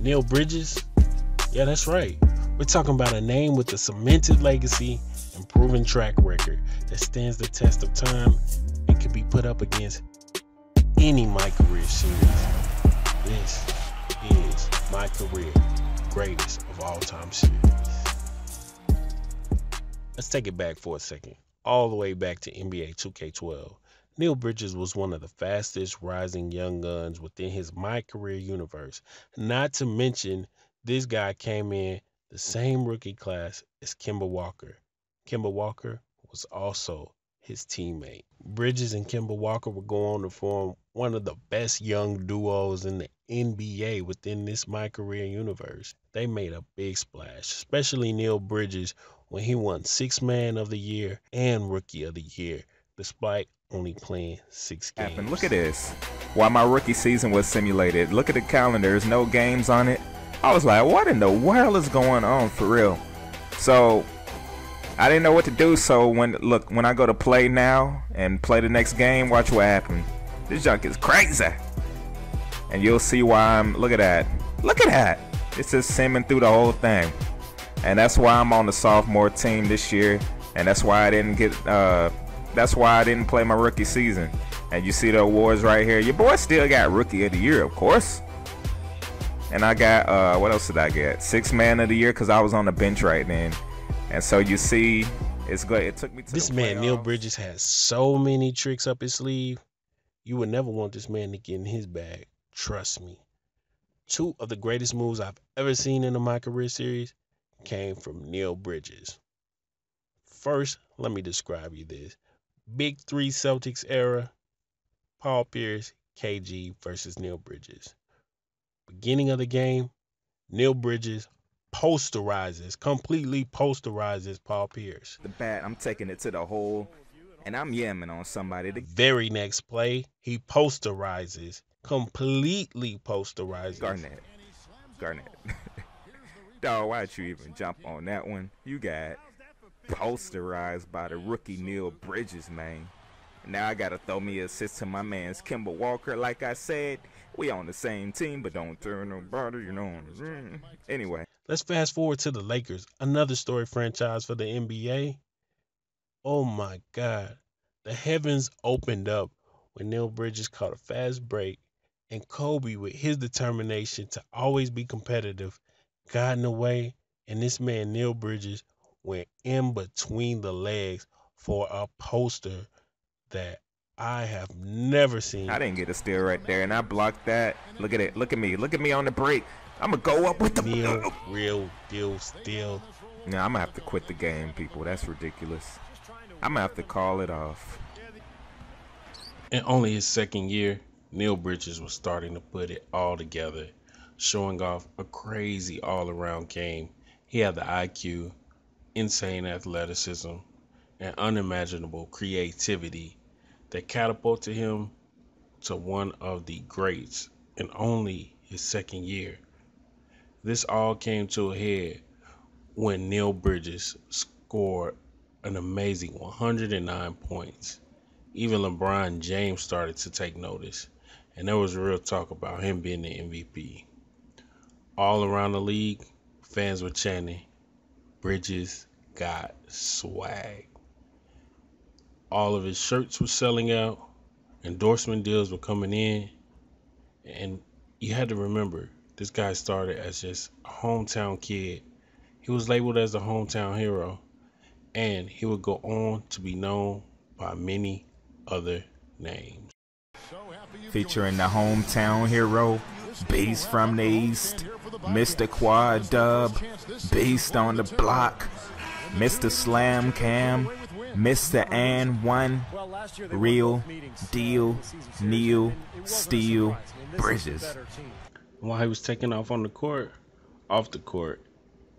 Neal Bridges? Yeah, that's right. We're talking about a name with a cemented legacy and proven track record that stands the test of time and can be put up against any MYCareer series. This is MYCareer, greatest of all time series. Let's take it back for a second, all the way back to NBA 2K12. Neal Bridges was one of the fastest rising young guns within his MYCareer universe. Not to mention, this guy came in the same rookie class as Kemba Walker. Kemba Walker was also his teammate. Bridges and Kemba Walker would go on to form one of the best young duos in the NBA within this MYCareer universe. They made a big splash, especially Neal Bridges when he won Sixth Man of the Year and Rookie of the Year, despite only playing 6 games. Look at this. While my rookie season was simulated, look at the calendar. There's no games on it. I was like, what in the world is going on for real? So I didn't know what to do. So when I go to play now and play the next game, watch what happens. This junk is crazy. And you'll see why look at that. Look at that. It's just simming through the whole thing. And that's why I'm on the sophomore team this year. And that's why I didn't play my rookie season. And you see the awards right here. Your boy still got Rookie of the Year, of course. And I got, what else did I get? Sixth Man of the Year, because I was on the bench right then. And so you see, it's good. It took me to this man, Neal Bridges, has so many tricks up his sleeve. You would never want this man to get in his bag. Trust me. 2 of the greatest moves I've ever seen in a MYCareer series came from Neal Bridges. First, let me describe you this. Big 3 Celtics era, Paul Pierce, KG versus Neal Bridges. Beginning of the game, Neal Bridges completely posterizes Paul Pierce. The bat, I'm taking it to the hole, and I'm yamming on somebody. The very next play, he completely posterizes. Garnett. Dog, why'd you even jump on that one? You got posterized by the rookie Neal Bridges, man. Now I gotta throw me an assist to my man's Kemba Walker. Like I said, we on the same team, but don't throw nobody, you know. Anyway, let's fast forward to the Lakers, another story franchise for the NBA. Oh my God, the heavens opened up when Neal Bridges caught a fast break, and Kobe, with his determination to always be competitive, got in the way, and this man Neal Bridges went in between the legs for a poster that I have never seen. I didn't get a steal right there, and I blocked that. Look at it. Look at me on the break. I'm going to go up with the Neal, real deal steal. Now, I'm going to have to quit the game, people. That's ridiculous. I'm going to have to call it off. In only his second year, Neal Bridges was starting to put it all together, showing off a crazy all-around game. He had the IQ, insane athleticism, and unimaginable creativity that catapulted him to one of the greats in only his second year. This all came to a head when Neal Bridges scored an amazing 109 points. Even LeBron James started to take notice, and there was real talk about him being the MVP. All around the league, fans were chanting, Bridges got swag. All of his shirts were selling out, endorsement deals were coming in, and you had to remember, this guy started as just a hometown kid. He was labeled as a hometown hero, and he would go on to be known by many other names. Featuring the hometown hero, Beast from the East, Mr. Quad Dub, Beast on the block, Mr. Slam Cam, Mr. And One, Real Deal Neal Steel Bridges. While he was taking off on the court, off the court,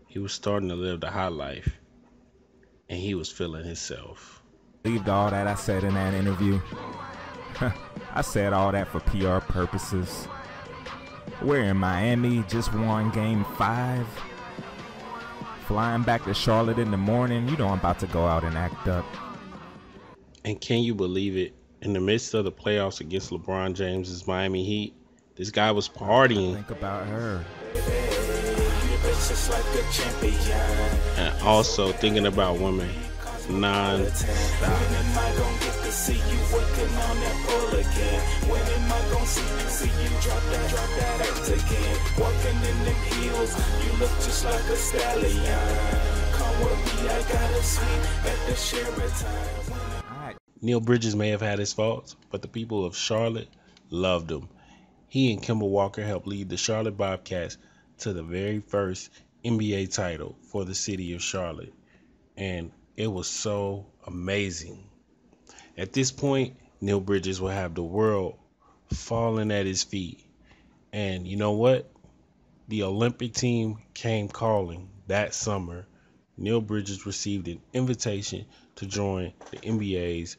he was starting to live the high life, and he was feeling himself. Believed all that I said in that interview. I said all that for PR purposes. We're in Miami, just won Game 5. Flying back to Charlotte in the morning, you know I'm about to go out and act up. And can you believe it? In the midst of the playoffs against LeBron James's Miami Heat, This guy was partying. Think about her. And also thinking about women non-stop. Neal Bridges may have had his faults, but the people of Charlotte loved him. He and Kemba Walker helped lead the Charlotte Bobcats to the very first NBA title for the city of Charlotte, and it was so amazing. At this point, Neal Bridges will have the world falling at his feet. And you know what? The Olympic team came calling that summer. Neal Bridges received an invitation to join the NBA's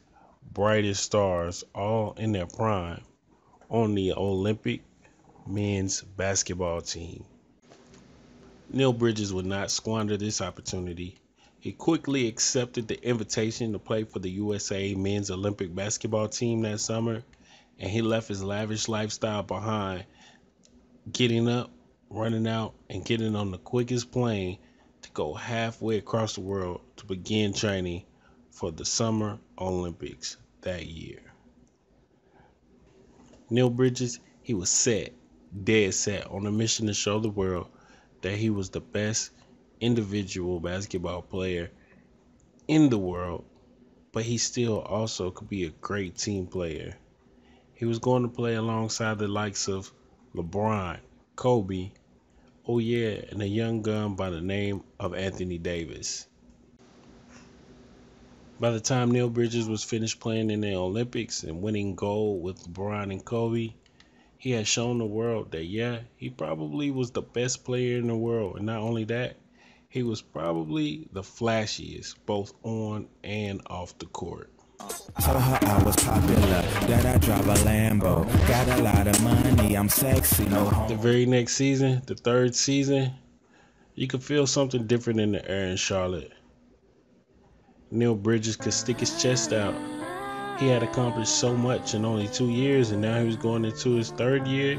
brightest stars, all in their prime, on the Olympic men's basketball team. Neal Bridges would not squander this opportunity. He quickly accepted the invitation to play for the USA men's Olympic basketball team that summer, and he left his lavish lifestyle behind, getting up, running out, and getting on the quickest plane to go halfway across the world to begin training for the Summer Olympics that year. Neal Bridges, he was dead set on a mission to show the world that he was the best individual basketball player in the world, but he still also could be a great team player. He was going to play alongside the likes of LeBron, Kobe, and a young gun by the name of Anthony Davis. By the time Neal Bridges was finished playing in the Olympics and winning gold with LeBron and Kobe, he had shown the world that, he probably was the best player in the world. And not only that, he was probably the flashiest, both on and off the court. Told her I was popular, that I drive a Lambo, got a lot of money, I'm sexy, no home. The very next season, the third season, you could feel something different in the air in Charlotte. Neal Bridges could stick his chest out. He had accomplished so much in only 2 years, and now he was going into his third year,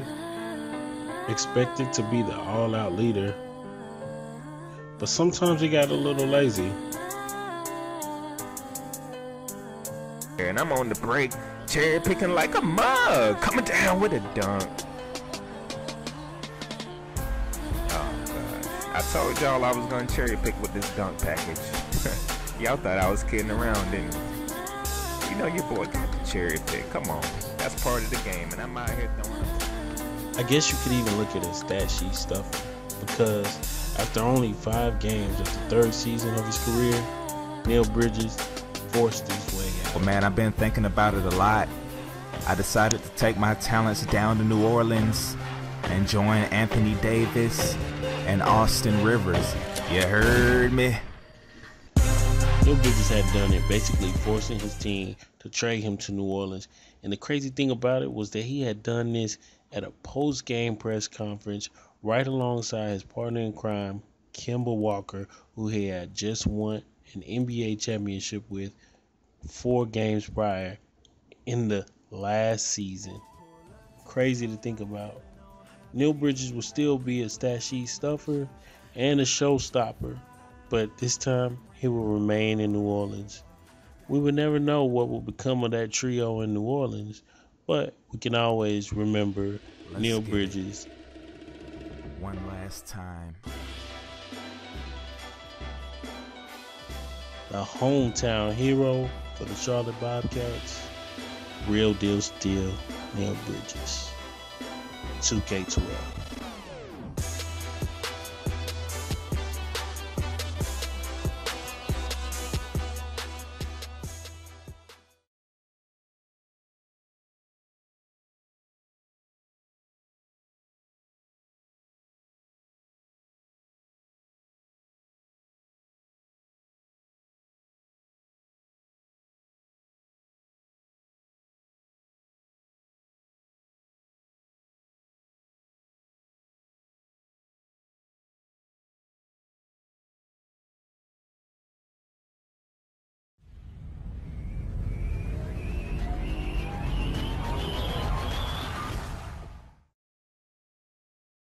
expected to be the all-out leader. But sometimes he got a little lazy. And I'm on the break, cherry picking like a mug, coming down with a dunk. Oh God, I told y'all I was gonna cherry pick with this dunk package. Y'all thought I was kidding around, didn't you? You know your boy got the cherry pick. Come on, that's part of the game, and I'm out here throwing it. I guess you could even look at a stat sheet stuff, because after only 5 games of the third season of his career, Neal Bridges forced his way out. Well, man, I've been thinking about it a lot. I decided to take my talents down to New Orleans and join Anthony Davis and Austin Rivers. You heard me? Neal Bridges had done it, basically forcing his team to trade him to New Orleans. And the crazy thing about it was that he had done this at a post-game press conference right alongside his partner in crime, Kemba Walker, who he had just won an NBA championship with 4 games prior in the last season. Crazy to think about. Neal Bridges will still be a stat sheet stuffer and a showstopper, but this time he will remain in New Orleans. We would never know what will become of that trio in New Orleans, but we can always remember Neal Bridges. One last time. The hometown hero for the Charlotte Bobcats. Real deal still, Neal Bridges. 2K12.